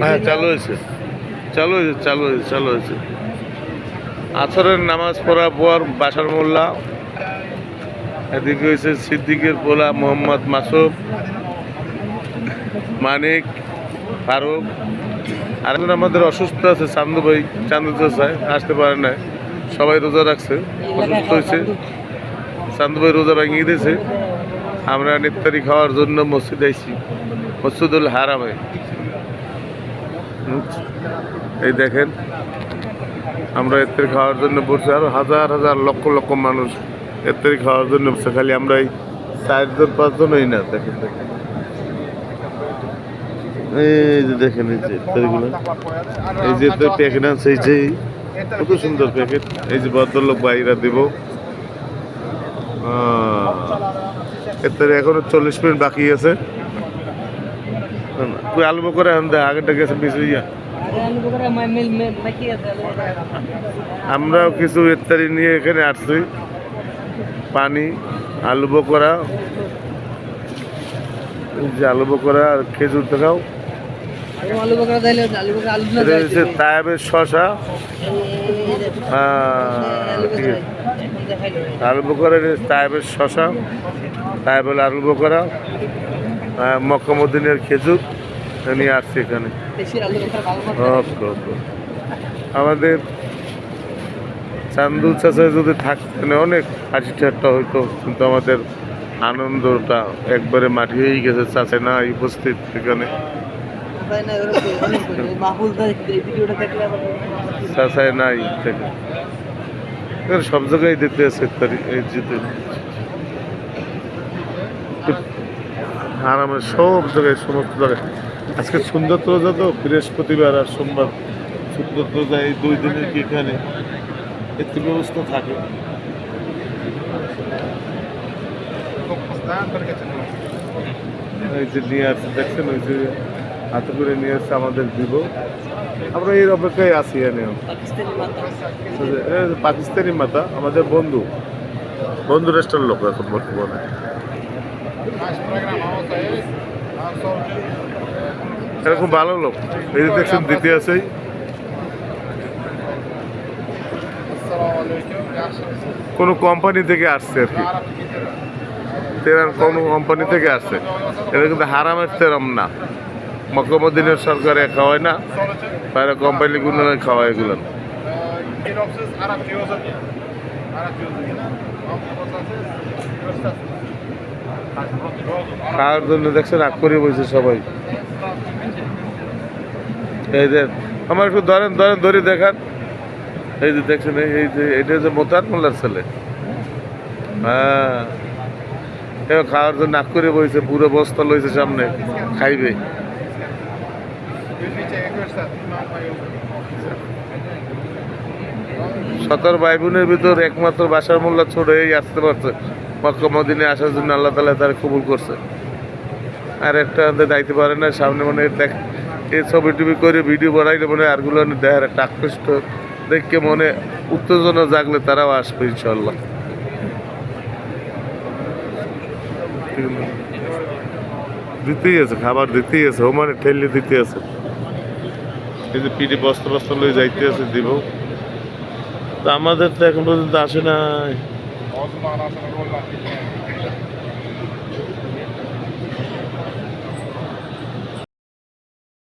হ্যাঁ চালু হয়েছে চালু হয়েছে চালু হয়েছে চালু হয়েছে। আসরের নামাজ পড়ার পর বাসার মোল্লা, এদিকে হয়েছে সিদ্দিকের পোলা মোহাম্মদ মাসুদ, মানিক, ফারুক। আরেকজন আমাদের অসুস্থ আছে চান্দু ভাই, চান্দু চাচায় আসতে পারে না, সবাই রোজা রাখছে, অসুস্থ হয়েছে। চান্দু ভাই রোজা ভাঙিয়ে দিয়েছে। আমরা ইফতারি খাওয়ার জন্য মসজিদ আইছি, মসজিদুল হারামে। এই দেখেন আমরা ইফতারি খাওয়ার জন্য বসে, আরো হাজার হাজার লক্ষ লক্ষ মানুষ ইফতারি খাওয়ার জন্য বসে। খালি আমরা এই 4জন 5জনই না, দেখেন দেখেন এই যে দেখেন এই যে ইফতারিগুলো, এই যে প্যাকেট আছে, এই যে কত সুন্দর প্যাকেট। এই যে ভদ্রলোক বাইরা দেব ইফতারি, এখনো 40 মিনিট বাকি আছে। আলু বকরা আগেটা গেছে পিছিয়ে। আমরাও কিছু ইফতারি নিয়ে এখানে আসছি, পানি, আলু বকরা, যে আলু বকরা আর খেজুর দেখাও, তায়াবের শশা, ঠিক আছে আলু বকরা, তায়াবের শশা, তায়াবের আলু বকরা, মক্কা মদিনার খেজুর নিয়ে আসছি এখানে। আমাদের চান্দু চাচা যদি থাকতেন অনেক হাসি ঠাট্টা হইতো, কিন্তু আমাদের আনন্দটা একবারে মাটি হয়ে গেছে। চাচা নাই উপস্থিত এখানে, চাচাই নাই, সব জায়গায় দিতে আছে এই যেতে আরামের সব জায়গায়, সমস্ত জায়গায়। আজকে সুন্দর রোজা তো, বৃহস্পতিবার আর সোমবার সুন্দর রোজা, এই 2 দিনের কি এখানে একটু ব্যবস্থা থাকে। এই যে নিয়ে আসছে দেখছেন, ওই যে হাতে করে নিয়ে আসছে আমাদের দিব, আমরা এর অপেক্ষায় আছি। এনে পাকিস্তানি মাতা, আমাদের বন্ধু রাষ্ট্রের লোক এখন বর্তমানে। এরকম ভালো লোক, এই যে দেখছেন দিতে আছে, কোনো কোম্পানি থেকে আসছে আর কি, তেরার কোনো কোম্পানি থেকে আসছে। এটা কিন্তু হারামের তেরাম না, মক্কা মদিনার সরকারে খাওয়ায় না, বাইরে কোম্পানিগুলো খাওয়ায় এগুলো। খাওয়ার জন্য দেখছেন আগ করে বলছে সবাই। এই যে আমার একটু ধরেন ধরেন ধরে দেখান, এই যে দেখছেন, এই যে এটা যে মোতার মোল্লার ছেলে, হ্যাঁ খাওয়ার জন্য আগ করে বইছে, পুরো বস্তা লইছে সামনে, খাইবে। সতর ভাই বোনের ভিতর একমাত্র বাসার মোল্লা ছোট এই আসতে পারছে মক্কা মদিনে আসার জন্য, আল্লাহ তাআলা তার কবুল করছে। আর একটা যাইতে পারে না সামনে, মানে দেখ এই ছবি টবি করে ভিডিও বানাইলে মনে হয় আরগুলো দেখার একটা আকৃষ্ট দেখে মনে উত্তেজনা জাগলে তারাও আসবে ইনশাল্লাহ। দিতেই আছে, খাবার দিতেই আছে, মানে ঠেলে দিতে আছে। এই যে পিঠে বস্তা বস্তা লয়ে যাইতে আছে, দিব। তো আমাদের তো এখন পর্যন্ত আসে নাই।